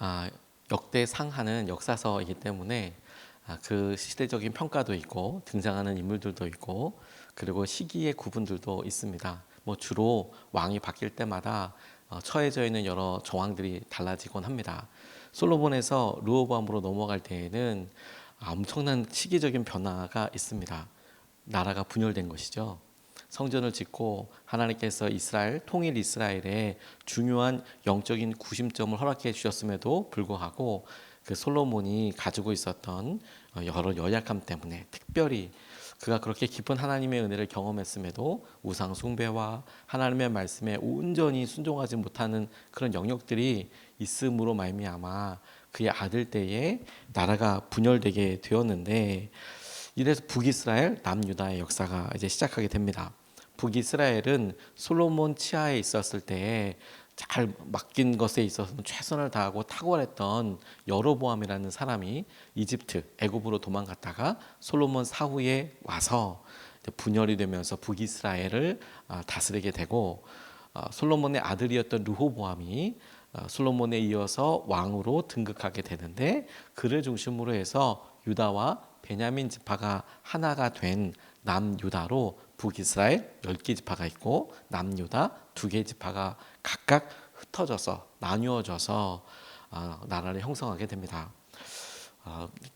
아, 역대상하는 역사서이기 때문에 그 시대적인 평가도 있고 등장하는 인물들도 있고 그리고 시기의 구분들도 있습니다. 뭐 주로 왕이 바뀔 때마다 처해져 있는 여러 정황들이 달라지곤 합니다. 솔로몬에서 르호보암으로 넘어갈 때에는 엄청난 시기적인 변화가 있습니다. 나라가 분열된 것이죠. 성전을 짓고 하나님께서 이스라엘 통일 이스라엘에 중요한 영적인 구심점을 허락해 주셨음에도 불구하고 그 솔로몬이 가지고 있었던 여러 연약함 때문에 특별히 그가 그렇게 깊은 하나님의 은혜를 경험했음에도 우상 숭배와 하나님의 말씀에 온전히 순종하지 못하는 그런 영역들이 있음으로 말미암아 그의 아들 때에 나라가 분열되게 되었는데, 이래서 북이스라엘, 남유다의 역사가 이제 시작하게 됩니다. 북이스라엘은 솔로몬 치하에 있었을 때에 잘 맡긴 것에 있어서는 최선을 다하고 탁월했던 여로보암이라는 사람이 이집트, 애굽으로 도망갔다가 솔로몬 사후에 와서 분열이 되면서 북이스라엘을 다스리게 되고, 솔로몬의 아들이었던 르호보암이 솔로몬에 이어서 왕으로 등극하게 되는데, 그를 중심으로 해서 유다와 베냐민 지파가 하나가 된 남유다로 북이스라엘 10개 지파가 있고 남유다 2개 지파가 각각 흩어져서 나누어져서 나라를 형성하게 됩니다.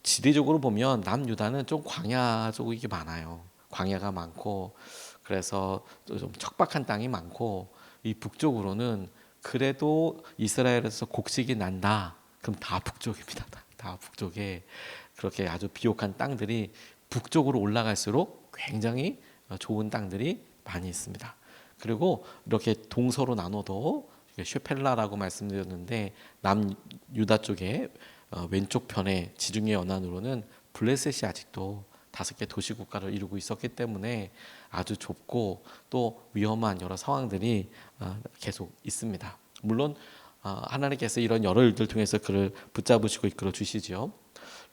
지리적으로 보면 남유다는 좀 광야 쪽이 많아요. 광야가 많고 그래서 좀 척박한 땅이 많고, 이 북쪽으로는 그래도 이스라엘에서 곡식이 난다. 그럼 다 북쪽입니다. 다 북쪽에 그렇게 아주 비옥한 땅들이 북쪽으로 올라갈수록 굉장히 좋은 땅들이 많이 있습니다. 그리고 이렇게 동서로 나눠도 쉐펠라라고 말씀드렸는데 남유다 쪽에 왼쪽 편에 지중해 연안으로는 블레셋이 아직도 5개 도시국가를 이루고 있었기 때문에 아주 좁고 또 위험한 여러 상황들이 계속 있습니다. 물론 하나님께서 이런 여러 일들 통해서 그를 붙잡으시고 이끌어 주시지요.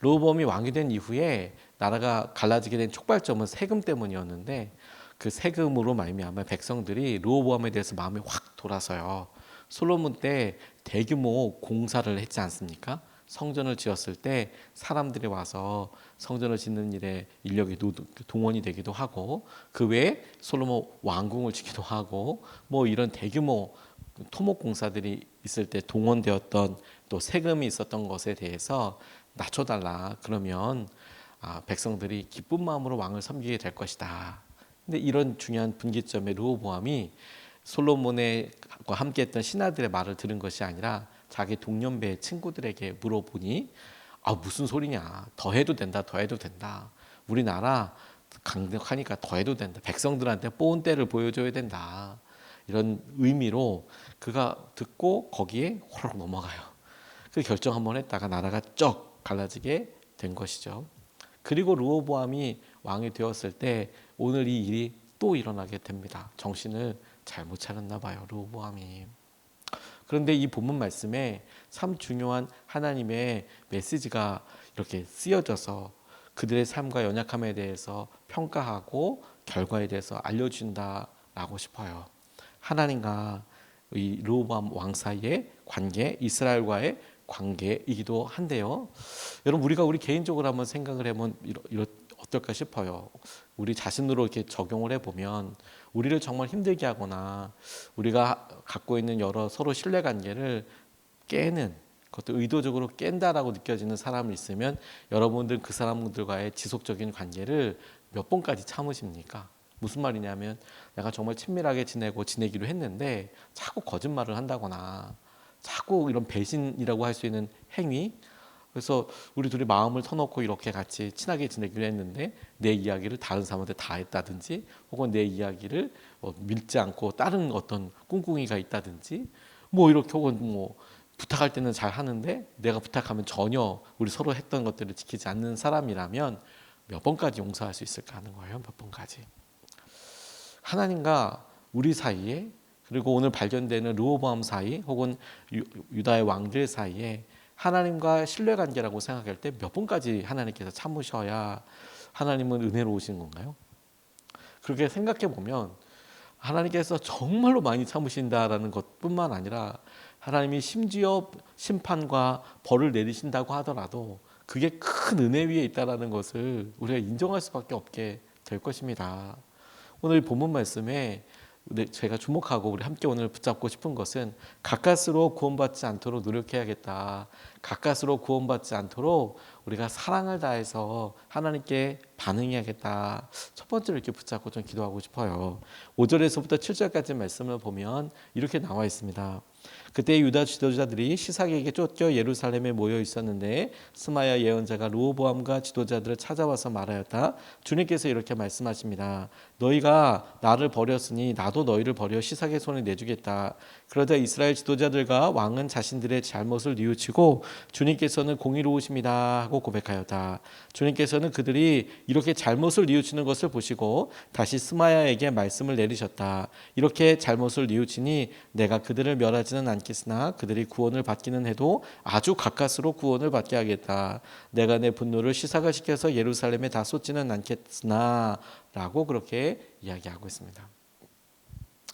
르호보암이 왕이 된 이후에 나라가 갈라지게 된 촉발점은 세금 때문이었는데, 그 세금으로 말미암아 백성들이 르호보암에 대해서 마음이 확 돌아서요. 솔로몬 때 대규모 공사를 했지 않습니까? 성전을 지었을 때 사람들이 와서 성전을 짓는 일에 인력이 동원이 되기도 하고, 그 외에 솔로몬 왕궁을 짓기도 하고, 뭐 이런 대규모 토목 공사들이 있을 때 동원되었던 또 세금이 있었던 것에 대해서 낮춰달라. 그러면 백성들이 기쁜 마음으로 왕을 섬기게 될 것이다. 근데 이런 중요한 분기점에 르호보암이 솔로몬과 함께했던 신하들의 말을 들은 것이 아니라 자기 동년배 친구들에게 물어보니, 무슨 소리냐, 더 해도 된다, 더 해도 된다, 우리나라 강력하니까 더 해도 된다, 백성들한테 뽀은 때를 보여줘야 된다, 이런 의미로 그가 듣고 거기에 호락 넘어가요. 그 결정 한번 했다가 나라가 쩍 갈라지게 된 것이죠. 그리고 르호보암이 왕이 되었을 때 오늘 이 일이 또 일어나게 됩니다. 정신을 잘못 차렸나 봐요, 르호보암이. 그런데 이 본문 말씀에 참 중요한 하나님의 메시지가 이렇게 쓰여져서 그들의 삶과 연약함에 대해서 평가하고 결과에 대해서 알려준다라고 싶어요. 하나님과 이 르호보암 왕 사이의 관계, 이스라엘과의 관계이기도 한데요. 여러분, 우리 개인적으로 한번 생각을 해보면 어떨까 싶어요. 우리 자신으로 이렇게 적용을 해보면 우리를 정말 힘들게 하거나 우리가 갖고 있는 여러 서로 신뢰관계를 깨는, 그것도 의도적으로 깬다라고 느껴지는 사람이 있으면 여러분들 그 사람들과의 지속적인 관계를 몇 번까지 참으십니까? 무슨 말이냐면 내가 정말 친밀하게 지내기로 했는데 자꾸 거짓말을 한다거나 자꾸 이런 배신이라고 할 수 있는 행위, 그래서 우리 둘이 마음을 터놓고 이렇게 같이 친하게 지내기로 했는데 내 이야기를 다른 사람한테 다 했다든지, 혹은 내 이야기를 믿지 않고 다른 어떤 꿍꿍이가 있다든지, 뭐 이렇게, 혹은 뭐 부탁할 때는 잘 하는데 내가 부탁하면 전혀 우리 서로 했던 것들을 지키지 않는 사람이라면 몇 번까지 용서할 수 있을까 하는 거예요. 몇 번까지. 하나님과 우리 사이에, 그리고 오늘 발견되는 르호보암 사이 혹은 유다의 왕들 사이에 하나님과 신뢰관계라고 생각할 때 몇 번까지 하나님께서 참으셔야 하나님은 은혜로우신 건가요? 그렇게 생각해 보면 하나님께서 정말로 많이 참으신다라는 것뿐만 아니라 하나님이 심지어 심판과 벌을 내리신다고 하더라도 그게 큰 은혜 위에 있다는 것을 우리가 인정할 수밖에 없게 될 것입니다. 오늘 본문 말씀에 제가 주목하고 우리 함께 오늘 붙잡고 싶은 것은 가까스로 구원받지 않도록 노력해야겠다. 가까스로 구원받지 않도록 우리가 사랑을 다해서 하나님께 반응해야겠다. 첫 번째로 이렇게 붙잡고 좀 기도하고 싶어요. 5절에서부터 7절까지 말씀을 보면 이렇게 나와 있습니다. 그때 유다 지도자들이 시삭에게 쫓겨 예루살렘에 모여 있었는데 스마야 예언자가 르호보암과 지도자들을 찾아와서 말하였다. 주님께서 이렇게 말씀하십니다. 너희가 나를 버렸으니 나도 너희를 버려 시삭의 손에 내주겠다. 그러자 이스라엘 지도자들과 왕은 자신들의 잘못을 뉘우치고 주님께서는 공의로우십니다 하고 고백하였다. 주님께서는 그들이 이렇게 잘못을 뉘우치는 것을 보시고 다시 스마야에게 말씀을 내리셨다. 이렇게 잘못을 뉘우치니 내가 그들을 멸하지는 않겠으나 그들이 구원을 받기는 해도 아주 가까스로 구원을 받게 하겠다. 내가 내 분노를 시삭을 시켜서 예루살렘에 다 쏟지는 않겠으나 라고 그렇게 이야기하고 있습니다.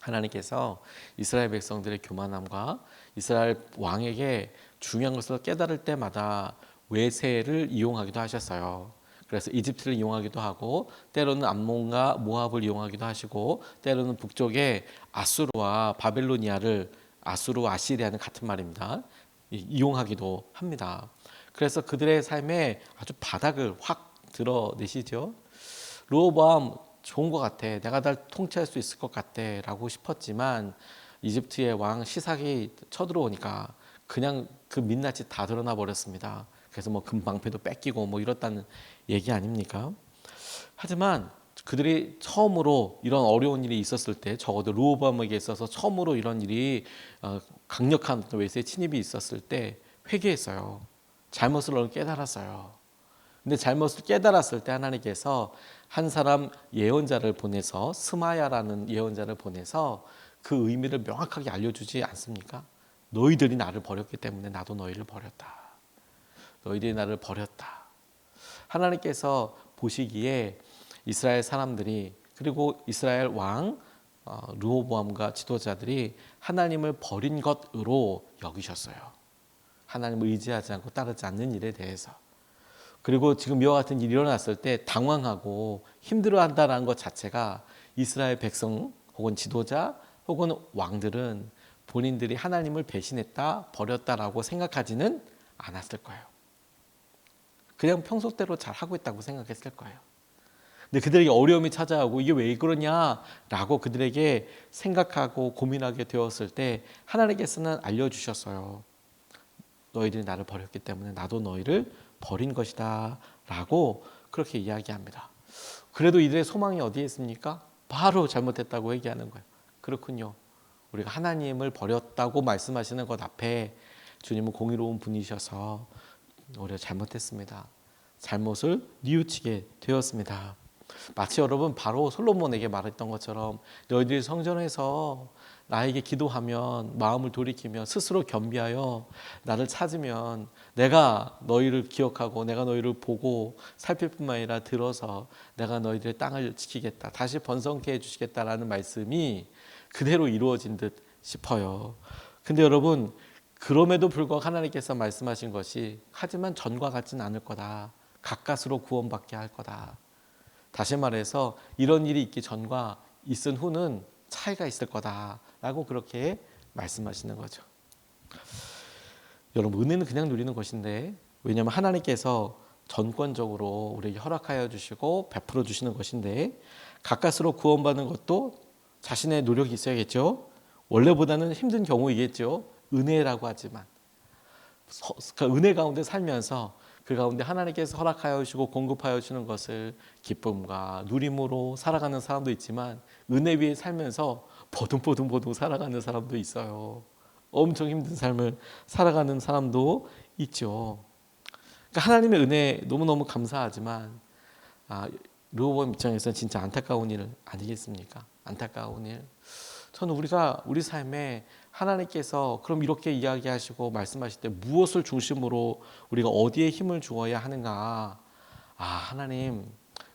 하나님께서 이스라엘 백성들의 교만함과 이스라엘 왕에게 중요한 것을 깨달을 때마다 외세를 이용하기도 하셨어요. 그래서 이집트를 이용하기도 하고 때로는 암몬과 모압을 이용하기도 하시고 때로는 북쪽에 아수르와 바벨로니아를 아수르 아시리아는 같은 말입니다. 이용하기도 합니다. 그래서 그들의 삶에 아주 바닥을 확 드러내시죠. 르호보암 좋은 것 같아. 내가 날 통치할 수 있을 것 같아 라고 싶었지만 이집트의 왕 시삭이 쳐들어오니까 그냥 그 민낯이 다 드러나 버렸습니다. 그래서 뭐 금방패도 뺏기고 뭐 이렇다는 얘기 아닙니까? 하지만 그들이 처음으로 이런 어려운 일이 있었을 때 적어도 르호보암에게 있어서 처음으로 이런 일이 강력한 외세 침입이 있었을 때 회개했어요. 잘못을 깨달았어요. 근데 잘못을 깨달았을 때 하나님께서 한 사람 예언자를 보내서 스마야라는 예언자를 보내서 그 의미를 명확하게 알려주지 않습니까? 너희들이 나를 버렸기 때문에 나도 너희를 버렸다. 너희들이 나를 버렸다. 하나님께서 보시기에 이스라엘 사람들이 그리고 이스라엘 왕 르호보암과 지도자들이 하나님을 버린 것으로 여기셨어요. 하나님을 의지하지 않고 따르지 않는 일에 대해서. 그리고 지금 이와 같은 일이 일어났을 때 당황하고 힘들어한다는 것 자체가 이스라엘 백성 혹은 지도자 혹은 왕들은 본인들이 하나님을 배신했다, 버렸다라고 생각하지는 않았을 거예요. 그냥 평소대로 잘 하고 있다고 생각했을 거예요. 근데 그들에게 어려움이 찾아오고 이게 왜 그러냐라고 그들에게 생각하고 고민하게 되었을 때 하나님께서는 알려주셨어요. 너희들이 나를 버렸기 때문에 나도 너희를 버린 것이다 라고 그렇게 이야기합니다. 그래도 이들의 소망이 어디에 있습니까? 바로 잘못했다고 얘기하는 거예요. 그렇군요. 우리가 하나님을 버렸다고 말씀하시는 것 앞에 주님은 공의로운 분이셔서 우리가 잘못했습니다. 잘못을 뉘우치게 되었습니다. 마치 여러분 바로 솔로몬에게 말했던 것처럼 너희들이 성전에서 나에게 기도하면 마음을 돌이키며 스스로 겸비하여 나를 찾으면 내가 너희를 기억하고 내가 너희를 보고 살필 뿐만 아니라 들어서 내가 너희들의 땅을 지키겠다. 다시 번성케 해주시겠다라는 말씀이 그대로 이루어진 듯 싶어요. 근데 여러분 그럼에도 불구하고 하나님께서 말씀하신 것이 하지만 전과 같지는 않을 거다. 가까스로 구원받게 할 거다. 다시 말해서 이런 일이 있기 전과 있은 후는 차이가 있을 거다라고 그렇게 말씀하시는 거죠. 여러분 은혜는 그냥 누리는 것인데 왜냐하면 하나님께서 전권적으로 우리에게 허락하여 주시고 베풀어 주시는 것인데 가까스로 구원받는 것도 자신의 노력이 있어야겠죠. 원래보다는 힘든 경우이겠죠. 은혜라고 하지만 그 은혜 가운데 살면서 그 가운데 하나님께서 허락하여 주시고 공급하여 주시는 것을 기쁨과 누림으로 살아가는 사람도 있지만 은혜 위에 살면서 보둥보둥 살아가는 사람도 있어요. 엄청 힘든 삶을 살아가는 사람도 있죠. 그러니까 하나님의 은혜 너무너무 감사하지만 르호보암 입장에서는 진짜 안타까운 일 아니겠습니까? 안타까운 일. 저는 우리가 우리 삶에 하나님께서 그럼 이렇게 이야기하시고 말씀하실 때 무엇을 중심으로 우리가 어디에 힘을 주어야 하는가? 하나님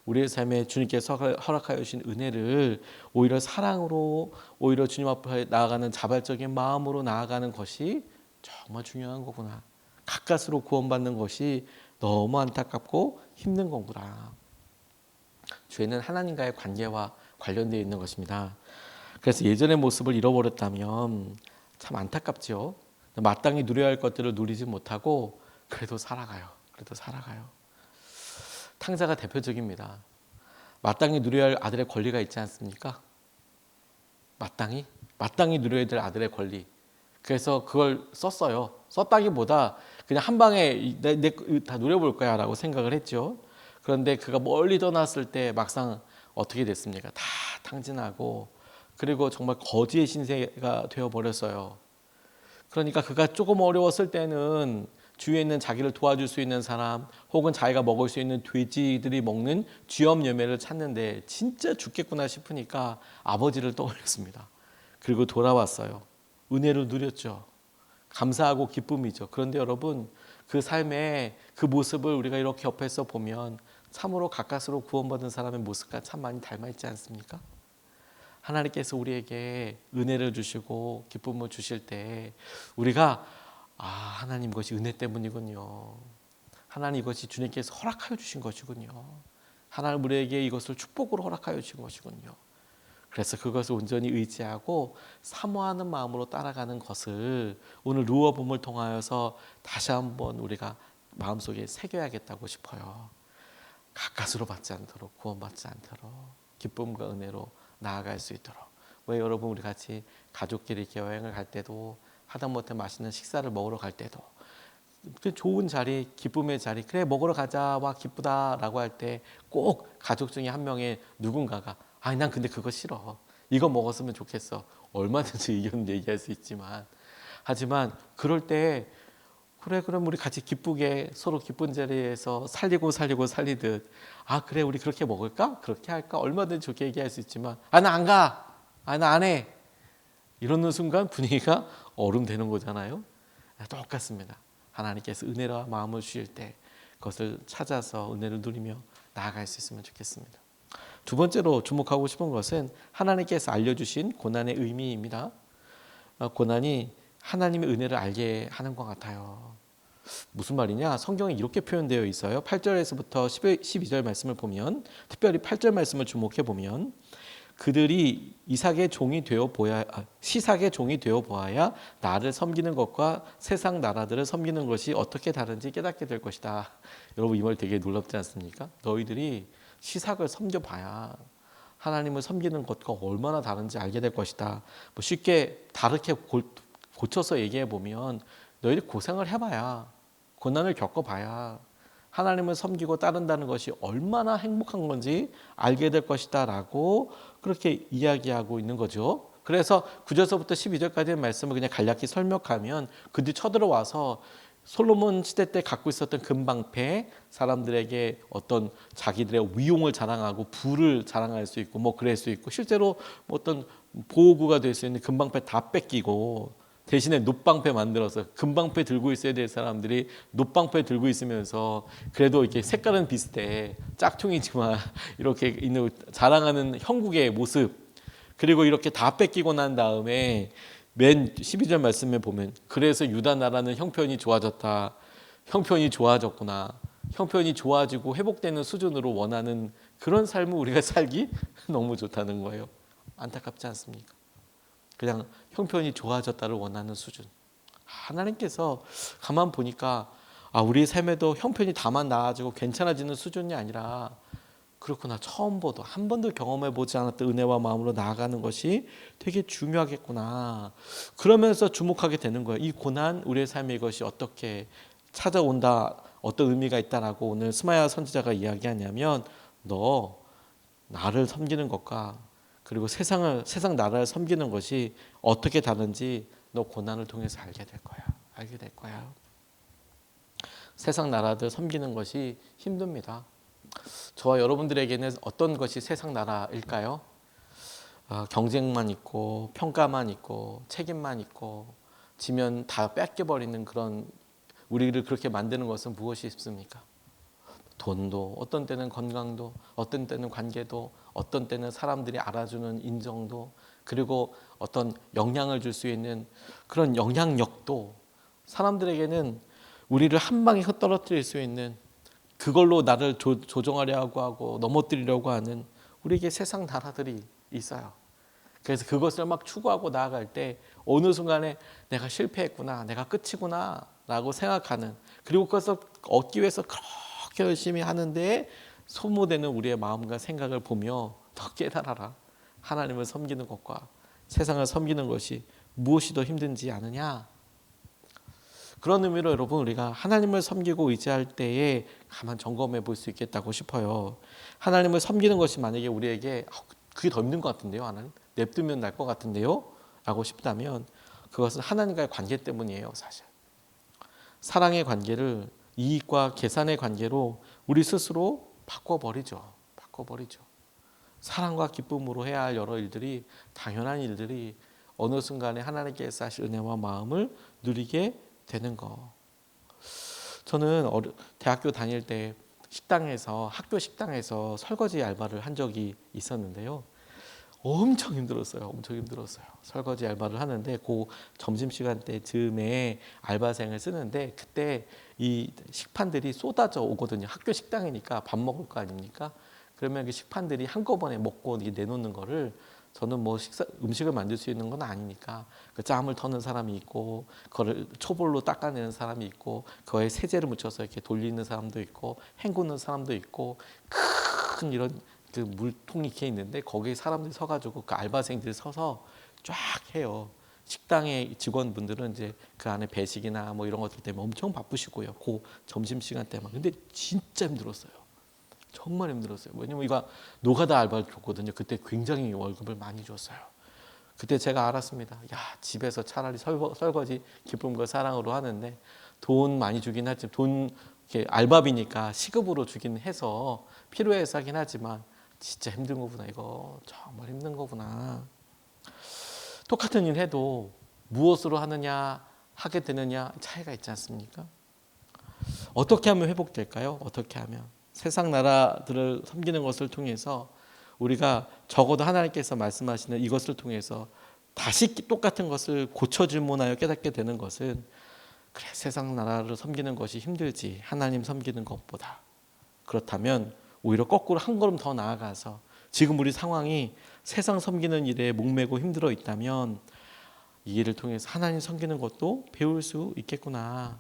우리의 삶에 주님께서 허락하여 주신 은혜를 오히려 사랑으로, 오히려 주님 앞에 나아가는 자발적인 마음으로 나아가는 것이 정말 중요한 거구나. 가까스로 구원받는 것이 너무 안타깝고 힘든 거구나. 죄는 하나님과의 관계와 관련되어 있는 것입니다. 그래서 예전의 모습을 잃어버렸다면 참 안타깝죠. 마땅히 누려야 할 것들을 누리지 못하고 그래도 살아가요. 탕자가 대표적입니다. 마땅히 누려야 할 아들의 권리가 있지 않습니까? 마땅히 누려야 될 아들의 권리. 그래서 그걸 썼어요. 썼다기보다 그냥 한 방에 다 누려볼 거야 라고 생각을 했죠. 그런데 그가 멀리 떠났을 때 막상 어떻게 됐습니까? 다 탕진하고, 그리고 정말 거지의 신세가 되어버렸어요. 그러니까 그가 조금 어려웠을 때는 주위에 있는 자기를 도와줄 수 있는 사람, 혹은 자기가 먹을 수 있는 돼지들이 먹는 쥐염여매를 찾는데 진짜 죽겠구나 싶으니까 아버지를 떠올렸습니다. 그리고 돌아왔어요. 은혜를 누렸죠. 감사하고 기쁨이죠. 그런데 여러분, 그 삶의 그 모습을 우리가 이렇게 옆에서 보면 참으로 가까스로 구원받은 사람의 모습과 참 많이 닮아 있지 않습니까? 하나님께서 우리에게 은혜를 주시고 기쁨을 주실 때 우리가 하나님, 이것이 은혜 때문이군요. 하나님, 이것이 주님께서 허락하여 주신 것이군요. 하나님, 우리에게 이것을 축복으로 허락하여 주신 것이군요. 그래서 그것을 온전히 의지하고 사모하는 마음으로 따라가는 것을 오늘 루어봄을 통하여서 다시 한번 우리가 마음속에 새겨야겠다고 싶어요. 가까스로 받지 않도록, 구원받지 않도록 기쁨과 은혜로 나아갈 수 있도록. 왜 여러분, 우리 같이 가족끼리 이렇게 여행을 갈 때도, 하다못해 맛있는 식사를 먹으러 갈 때도 좋은 자리, 기쁨의 자리, 그래 먹으러 가자, 와 기쁘다라고 할 때 꼭 가족 중에 한 명의 누군가가 난 근데 그거 싫어, 이거 먹었으면 좋겠어, 얼마든지 의견 얘기할 수 있지만, 하지만 그럴 때 그래 그럼 우리 같이 기쁘게 서로 기쁜 자리에서 살리듯 그래 우리 그렇게 먹을까? 그렇게 할까? 얼마든지 좋게 얘기할 수 있지만 나 안 가, 나 안 해, 이러는 순간 분위기가 얼음되는 거잖아요. 똑같습니다. 하나님께서 은혜와 마음을 주실 때 그것을 찾아서 은혜를 누리며 나아갈 수 있으면 좋겠습니다. 두 번째로 주목하고 싶은 것은 하나님께서 알려주신 고난의 의미입니다. 고난이 하나님의 은혜를 알게 하는 것 같아요. 무슨 말이냐? 성경에 이렇게 표현되어 있어요. 8절에서부터 12절 말씀을 보면, 특별히 8절 말씀을 주목해 보면, 그들이 시삭의 종이 되어 보아야 나를 섬기는 것과 세상 나라들을 섬기는 것이 어떻게 다른지 깨닫게 될 것이다. 여러분, 이 말 되게 놀랍지 않습니까? 너희들이 시삭을 섬겨봐야 하나님을 섬기는 것과 얼마나 다른지 알게 될 것이다. 쉽게 다르게 고쳐서 얘기해 보면, 너희들이 고생을 해봐야, 고난을 겪어봐야 하나님을 섬기고 따른다는 것이 얼마나 행복한 건지 알게 될 것이다 라고 그렇게 이야기하고 있는 거죠. 그래서 9절서부터 12절까지의 말씀을 그냥 간략히 설명하면, 그들이 쳐들어와서 솔로몬 시대 때 갖고 있었던 금방패, 사람들에게 어떤 자기들의 위용을 자랑하고 부를 자랑할 수 있고 그럴 수 있고, 실제로 어떤 보호구가 될 수 있는 금방패 다 뺏기고 대신에 놋방패 만들어서, 금방패 들고 있어야 될 사람들이 놋방패 들고 있으면서 그래도 이렇게 색깔은 비슷해, 짝퉁이지만 이렇게 있는 자랑하는 형국의 모습, 그리고 이렇게 다 뺏기고 난 다음에 맨 12절 말씀에 보면, 그래서 유다 나라는 형편이 좋아졌다, 형편이 좋아졌구나, 형편이 좋아지고 회복되는 수준으로 원하는 그런 삶을 우리가 살기 너무 좋다는 거예요. 안타깝지 않습니까? 그냥 형편이 좋아졌다를 원하는 수준. 하나님께서 가만 보니까 우리의 삶에도 형편이 다만 나아지고 괜찮아지는 수준이 아니라, 그렇구나, 처음 보도 한 번도 경험해 보지 않았던 은혜와 마음으로 나아가는 것이 되게 중요하겠구나. 그러면서 주목하게 되는 거예요. 이 고난, 우리의 삶의 이것이 어떻게 찾아온다, 어떤 의미가 있다라고 오늘 스마야 선지자가 이야기하냐면, 너 나를 섬기는 것과 그리고 세상 나라를 섬기는 것이 어떻게 다른지 너 고난을 통해서 알게 될 거야. 세상 나라들 섬기는 것이 힘듭니다. 저와 여러분들에게는 어떤 것이 세상 나라일까요? 경쟁만 있고 평가만 있고 책임만 있고, 지면 다 뺏겨버리는 그런, 우리를 그렇게 만드는 것은 무엇이 있습니까? 돈도, 어떤 때는 건강도, 어떤 때는 관계도, 어떤 때는 사람들이 알아주는 인정도, 그리고 어떤 영향을 줄 수 있는 그런 영향력도, 사람들에게는 우리를 한 방에 흩떨어뜨릴 수 있는, 그걸로 나를 조종하려고 하고 넘어뜨리려고 하는 우리에게 세상 나라들이 있어요. 그래서 그것을 막 추구하고 나아갈 때 어느 순간에 내가 실패했구나, 내가 끝이구나 라고 생각하는, 그리고 그것을 얻기 위해서 그렇게 열심히 하는데 소모되는 우리의 마음과 생각을 보며 더 깨달아라. 하나님을 섬기는 것과 세상을 섬기는 것이 무엇이 더 힘든지 아느냐. 그런 의미로 여러분, 우리가 하나님을 섬기고 의지할 때에 가만 점검해 볼 수 있겠다고 싶어요. 하나님을 섬기는 것이 만약에 우리에게 그게 더 힘든 것 같은데요, 하나님 냅두면 날 것 같은데요 라고 싶다면, 그것은 하나님과의 관계 때문이에요. 사실 사랑의 관계를 이익과 계산의 관계로 우리 스스로 바꿔버리죠. 사랑과 기쁨으로 해야 할 여러 일들이, 당연한 일들이 어느 순간에 하나님께서 하실 은혜와 마음을 누리게 되는 거. 저는 대학교 다닐 때 학교 식당에서 설거지 알바를 한 적이 있었는데요. 엄청 힘들었어요. 설거지 알바를 하는데 그 점심시간 때 즈음에 알바생을 쓰는데, 그때 이 식판들이 쏟아져 오거든요. 학교 식당이니까 밥 먹을 거 아닙니까? 그러면 그 식판들이 한꺼번에 먹고 내놓는 거를, 저는 뭐 음식을 만들 수 있는 건 아니니까 그 짬을 터는 사람이 있고, 그거를 초벌로 닦아내는 사람이 있고, 그거에 세제를 묻혀서 이렇게 돌리는 사람도 있고, 헹구는 사람도 있고, 큰 이런 그 물통이 이렇게 있는데 거기에 사람들이 서가지고 그 알바생들이 서서 쫙 해요. 식당의 직원분들은 이제 그 안에 배식이나 뭐 이런 것들 때문에 엄청 바쁘시고요. 그 점심 시간 때만. 근데 진짜 힘들었어요. 정말 힘들었어요. 왜냐면 이거 노가다 알바를 줬거든요. 그때 굉장히 월급을 많이 줬어요. 그때 제가 알았습니다. 야, 집에서 차라리 설거지 기쁨과 사랑으로 하는데 돈 많이 주긴 하지만, 돈 이렇게 알바비니까 시급으로 주긴 해서 필요해서 하긴 하지만 진짜 힘든 거구나. 이거 정말 힘든 거구나. 똑같은 일 해도 무엇으로 하게 되느냐 차이가 있지 않습니까? 어떻게 하면 회복될까요? 어떻게 하면 세상 나라들을 섬기는 것을 통해서 우리가 적어도 하나님께서 말씀하시는 이것을 통해서 다시 똑같은 것을 고쳐질문하여 깨닫게 되는 것은, 그래, 세상 나라를 섬기는 것이 힘들지 하나님 섬기는 것보다. 그렇다면 오히려 거꾸로 한 걸음 더 나아가서 지금 우리 상황이 세상 섬기는 일에 목매고 힘들어 있다면 이 일을 통해서 하나님 섬기는 것도 배울 수 있겠구나.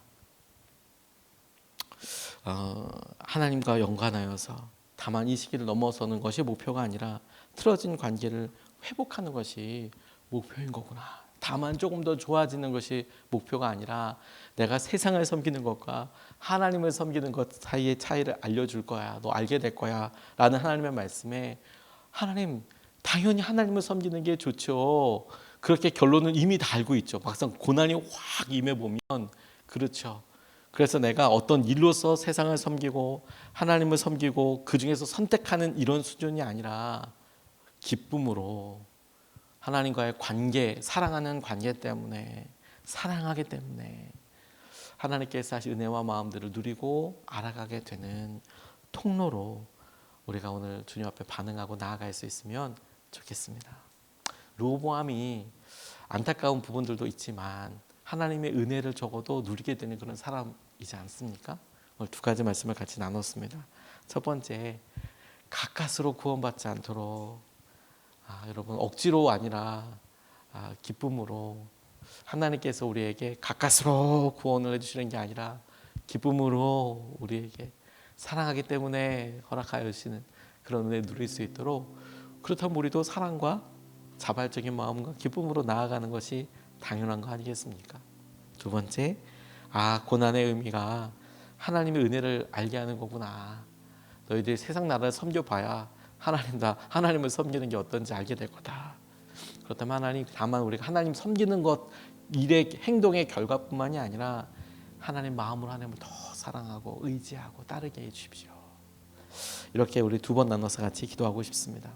하나님과 연관하여서 다만 이 시기를 넘어서는 것이 목표가 아니라 틀어진 관계를 회복하는 것이 목표인 거구나. 다만 조금 더 좋아지는 것이 목표가 아니라 내가 세상을 섬기는 것과 하나님을 섬기는 것 사이의 차이를 알려줄 거야. 너 알게 될 거야. 라는 하나님의 말씀에, 하나님, 당연히 하나님을 섬기는 게 좋죠. 그렇게 결론은 이미 다 알고 있죠. 막상 고난이 확 임해보면 그렇죠. 그래서 내가 어떤 일로서 세상을 섬기고 하나님을 섬기고 그 중에서 선택하는 이런 수준이 아니라 기쁨으로 하나님과의 관계, 사랑하는 관계 때문에, 사랑하기 때문에 하나님께서 하신 은혜와 마음들을 누리고 알아가게 되는 통로로 우리가 오늘 주님 앞에 반응하고 나아갈 수 있으면 좋겠습니다. 르호보암이 안타까운 부분들도 있지만 하나님의 은혜를 적어도 누리게 되는 그런 사람이지 않습니까? 오늘 두 가지 말씀을 같이 나눴습니다. 첫 번째, 가까스로 구원받지 않도록 여러분 억지로 아니라 기쁨으로, 하나님께서 우리에게 가까스로 구원을 해주시는 게 아니라 기쁨으로 우리에게 사랑하기 때문에 허락하여 주시는 그런 은혜 누릴 수 있도록, 그렇다면 우리도 사랑과 자발적인 마음과 기쁨으로 나아가는 것이 당연한 거 아니겠습니까? 두 번째, 고난의 의미가 하나님의 은혜를 알게 하는 거구나. 너희들이 세상 나라를 섬겨봐야 하나님을 섬기는 게 어떤지 알게 될 거다. 그렇다면 하나님, 다만 우리가 하나님 섬기는 것, 일의 행동의 결과뿐만이 아니라 하나님 마음으로 하나님을 더 사랑하고 의지하고 따르게 해주십시오. 이렇게 우리 두 번 나눠서 같이 기도하고 싶습니다.